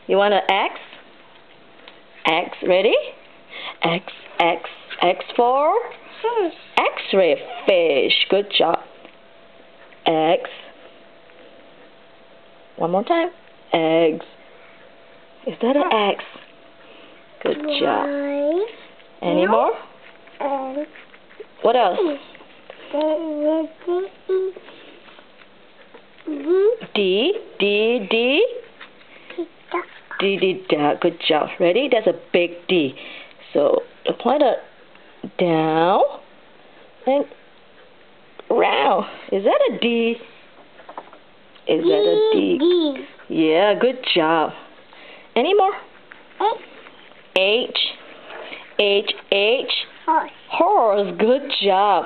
You want an X? X, ready? X, X, X for X-ray fish. Good job. X. One more time. Eggs. Is that an X? Good job. Any more? What else? D, D, D. D, D, da. Good job. Ready? That's a big D. So the pointer down and round. Is that a D? Is that a D? Yeah, good job. Any more? H. H, H. Horse. Horse. Good job.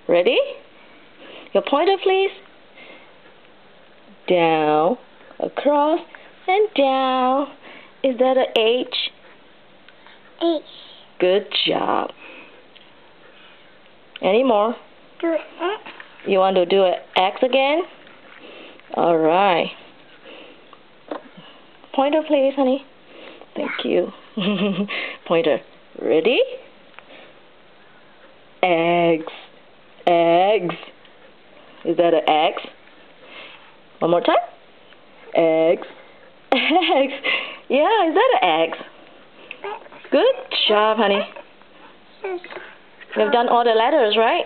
Ready? Your pointer, please. Down, across, and down. Is that a H? H. Good job. Any more? Do X. You want to do an X again? All right. Pointer, please, honey. Thank you. Pointer. Ready? Eggs. Eggs. Is that an X? One more time. Eggs. Eggs. Yeah, is that an X? Good job, honey. We've done all the letters, right?